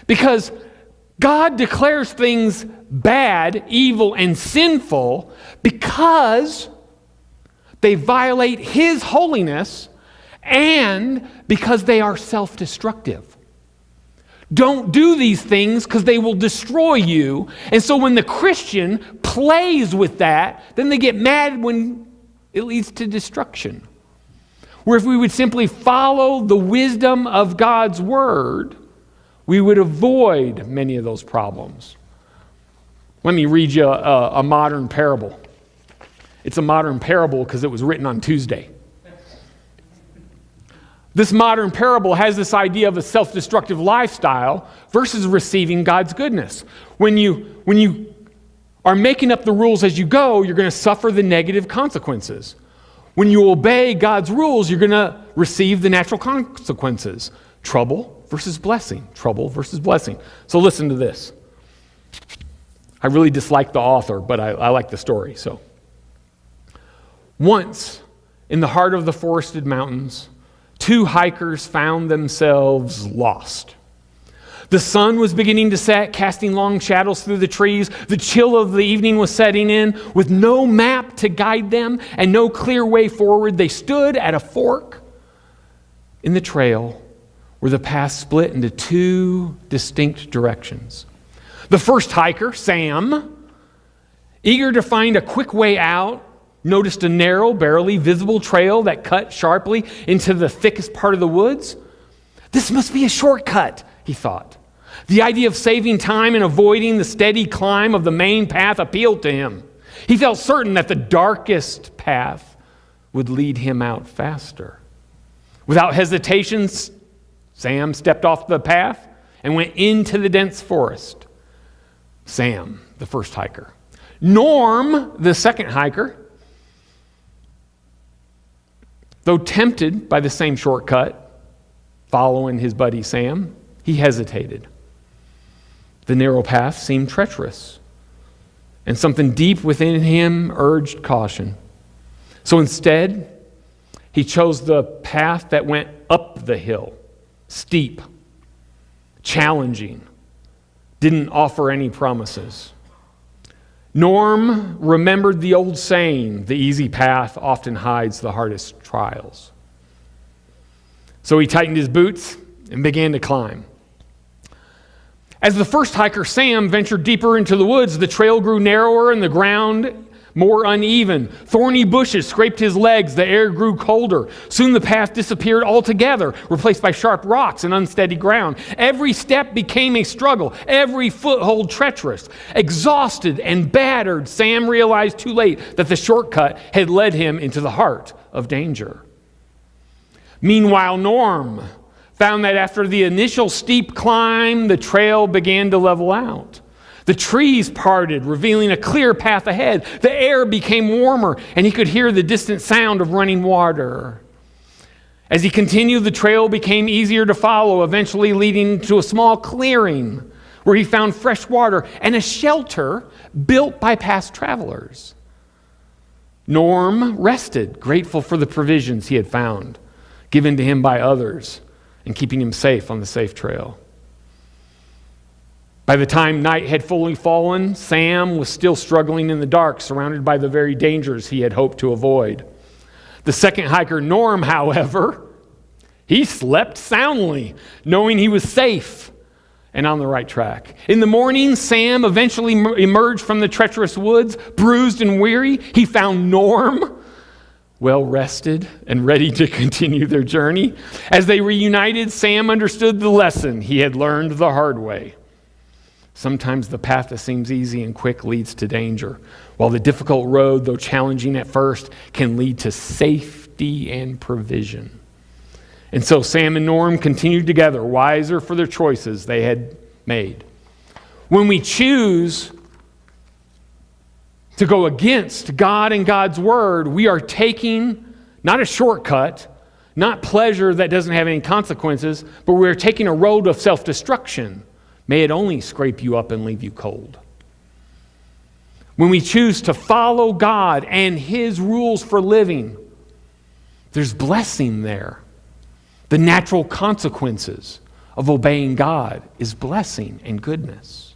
Because God declares things bad, evil, and sinful because they violate His holiness and because they are self-destructive. Don't do these things because they will destroy you. And so when the Christian plays with that, then they get mad when it leads to destruction. Where if we would simply follow the wisdom of God's Word, we would avoid many of those problems. Let me read you a modern parable. It's a modern parable because it was written on Tuesday. This modern parable has this idea of a self-destructive lifestyle versus receiving God's goodness. When you are making up the rules as you go, you're going to suffer the negative consequences. When you obey God's rules, you're going to receive the natural consequences. Trouble versus blessing. Trouble versus blessing. So listen to this. I really dislike the author, but I like the story. So, once, in the heart of the forested mountains, 2 hikers found themselves lost. The sun was beginning to set, casting long shadows through the trees. The chill of the evening was setting in. With no map to guide them and no clear way forward, they stood at a fork in the trail where the path split into 2 distinct directions. The first hiker, Sam, eager to find a quick way out, noticed a narrow, barely visible trail that cut sharply into the thickest part of the woods. This must be a shortcut, he thought. The idea of saving time and avoiding the steady climb of the main path appealed to him. He felt certain that the darkest path would lead him out faster. Without hesitation, Sam stepped off the path and went into the dense forest. Sam, the first hiker. Norm, the second hiker, though tempted by the same shortcut, following his buddy Sam, he hesitated. The narrow path seemed treacherous, and something deep within him urged caution. So instead, he chose the path that went up the hill, steep, challenging, didn't offer any promises. Norm remembered the old saying, the easy path often hides the hardest trials. So he tightened his boots and began to climb. As the first hiker, Sam, ventured deeper into the woods, the trail grew narrower and the ground more uneven. Thorny bushes scraped his legs. The air grew colder. Soon the path disappeared altogether, replaced by sharp rocks and unsteady ground. Every step became a struggle, every foothold treacherous. Exhausted and battered, Sam realized too late that the shortcut had led him into the heart of danger. Meanwhile, Norm found that after the initial steep climb, the trail began to level out. The trees parted, revealing a clear path ahead. The air became warmer, and he could hear the distant sound of running water. As he continued, the trail became easier to follow, eventually leading to a small clearing where he found fresh water and a shelter built by past travelers. Norm rested, grateful for the provisions he had found, given to him by others, and keeping him safe on the safe trail. By the time night had fully fallen, Sam was still struggling in the dark, surrounded by the very dangers he had hoped to avoid. The second hiker, Norm, however, he slept soundly, knowing he was safe and on the right track. In the morning, Sam eventually emerged from the treacherous woods, bruised and weary. He found Norm well rested and ready to continue their journey. As they reunited, Sam understood the lesson he had learned the hard way. Sometimes the path that seems easy and quick leads to danger, while the difficult road, though challenging at first, can lead to safety and provision. And so Sam and Norm continued together, wiser for their choices they had made. When we choose to go against God and God's word, we are taking not a shortcut, not pleasure that doesn't have any consequences, but we are taking a road of self-destruction. May it only scrape you up and leave you cold. When we choose to follow God and His rules for living, there's blessing there. The natural consequences of obeying God is blessing and goodness.